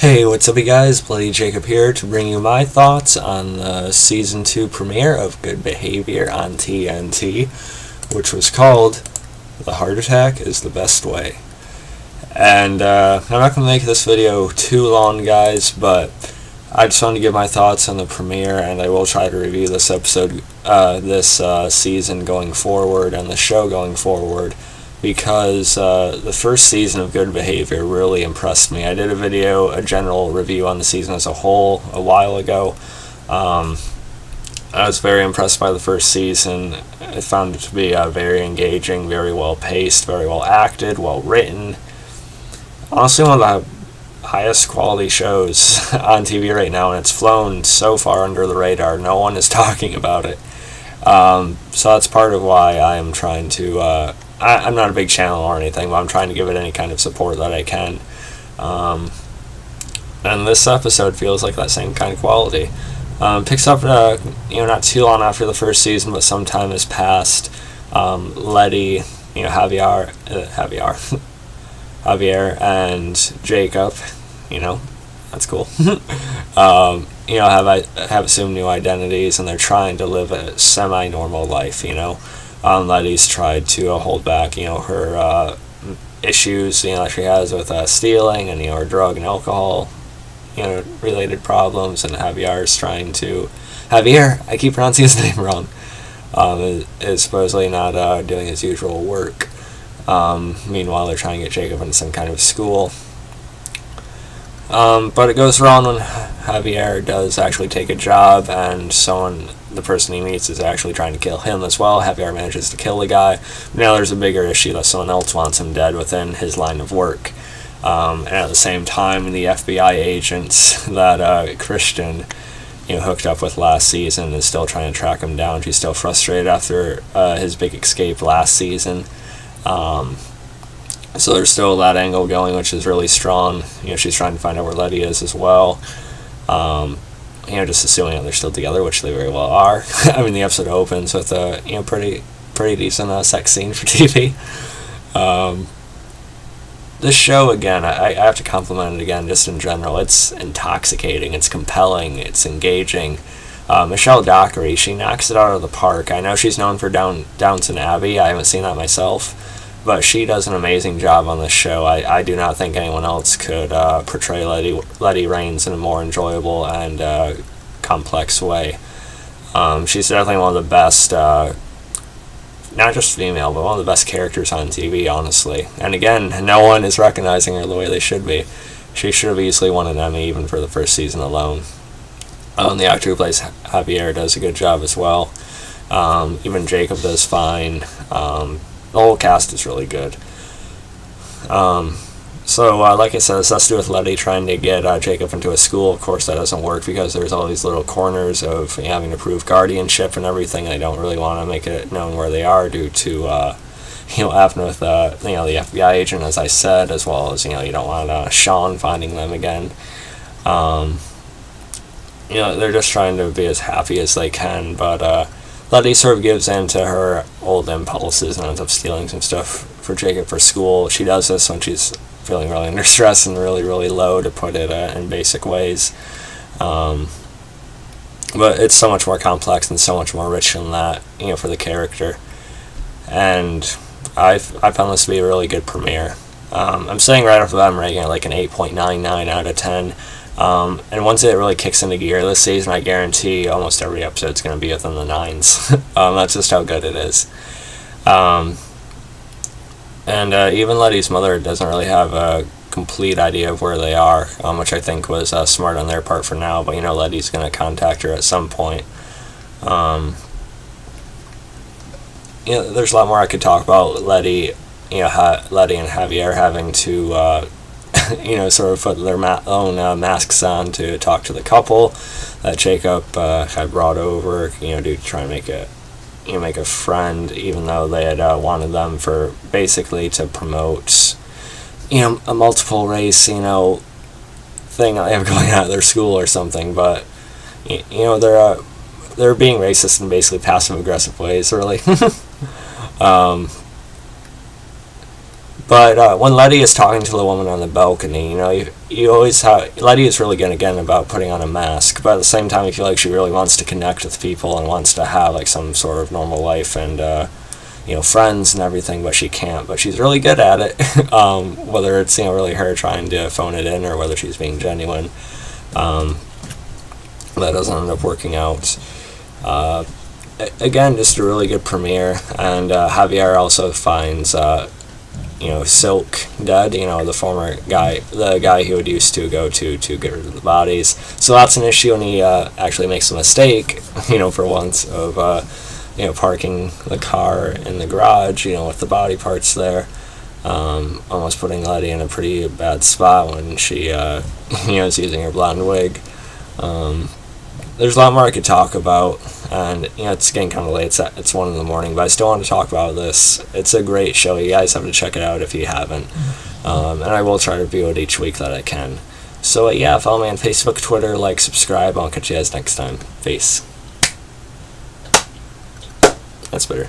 Hey, what's up, you guys? Letty Jacob here to bring you my thoughts on the Season 2 premiere of Good Behavior on TNT, which was called The Heart Attack is the Best Way. And I'm not going to make this video too long, guys, but I just wanted to give my thoughts on the premiere, and I will try to review this episode, this season going forward, and the show going forward, because the first season of Good Behavior really impressed me. I did a general review on the season as a whole a while ago. I was very impressed by the first season. I found it to be very engaging, very well paced, very well acted, well written. Honestly, one of the highest quality shows on TV right now, and it's flown so far under the radar. No one is talking about it. So that's part of why I am trying to... I'm not a big channel or anything, but I'm trying to give it any kind of support that I can. And this episode feels like that same kind of quality. Picks up, not too long after the first season, but some time has passed. Letty, Javier, Javier and Jacob, that's cool. Have assumed new identities, and they're trying to live a semi-normal life. Letty's tried to hold back, her issues, that she has with stealing and, her drug and alcohol, related problems, and Javier's trying to... Javier, I keep pronouncing his name wrong, is supposedly not doing his usual work. Meanwhile, they're trying to get Jacob into some kind of school. But it goes wrong when Javier does actually take a job, and the person he meets is actually trying to kill him as well. Javier manages to kill the guy. Now there's a bigger issue that someone else wants him dead within his line of work. And at the same time, the FBI agents that Christian hooked up with last season is still trying to track him down. She's still frustrated after his big escape last season. So there's still that angle going, which is really strong. She's trying to find out where Letty is as well. Just assuming that they're still together, which they very well are. The episode opens with a pretty decent sex scene for TV. This show, again, I have to compliment it again, just in general. It's intoxicating, it's compelling, it's engaging. Michelle Dockery, she knocks it out of the park. I know she's known for Downton Abbey. I haven't seen that myself, but she does an amazing job on this show. I do not think anyone else could portray Letty Raines in a more enjoyable and complex way. She's definitely one of the best, not just female, but one of the best characters on TV, honestly. And again, no one is recognizing her the way they should be. She should have easily won an Emmy even for the first season alone. The actor who plays Javier does a good job as well. Even Jacob does fine. The whole cast is really good. Like I said, this has to do with Letty trying to get Jacob into a school. Of course, that doesn't work because there's all these little corners of having to prove guardianship and everything. They don't really want to make it known where they are due to, happening with, the FBI agent, as I said, as well as, you don't want Sean finding them again. They're just trying to be as happy as they can, but, Letty sort of gives in to her old impulses and ends up stealing some stuff for Jacob for school. She does this when she's feeling really under stress and really, really low, to put it in basic ways. But it's so much more complex and so much more rich than that, for the character. And I found this to be a really good premiere. I'm saying right off the bat, I'm rating it like an 8.99 out of 10. And once it really kicks into gear this season, I guarantee almost every episode's going to be within the 9s. That's just how good it is. Even Letty's mother doesn't really have a complete idea of where they are, which I think was smart on their part for now, but Letty's going to contact her at some point. There's a lot more I could talk about Letty, Letty and Javier having to sort of put their own masks on to talk to the couple that Jacob had brought over, to try and make a friend, even though they had wanted them for basically to promote, a multiple race, thing that they have going on at their school or something. But they're being racist in basically passive aggressive ways, really. But when Letty is talking to the woman on the balcony, you always have... Letty is really good, again, about putting on a mask, but at the same time, I feel like she really wants to connect with people and wants to have, like, some sort of normal life and, friends and everything, but she can't. But she's really good at it, whether it's, really her trying to phone it in or whether she's being genuine. That doesn't end up working out. Again, just a really good premiere, and Javier also finds... Silk dead, the guy he would used to go to get rid of the bodies. So that's an issue, and he actually makes a mistake, for once, of, parking the car in the garage, with the body parts there, almost putting Letty in a pretty bad spot when she, is using her blonde wig. There's a lot more I could talk about, and it's getting kind of late. It's 1 in the morning, but I still want to talk about this. It's a great show. You guys have to check it out if you haven't. And I will try to review it each week that I can. So follow me on Facebook, Twitter, subscribe. I'll catch you guys next time. Peace. That's better.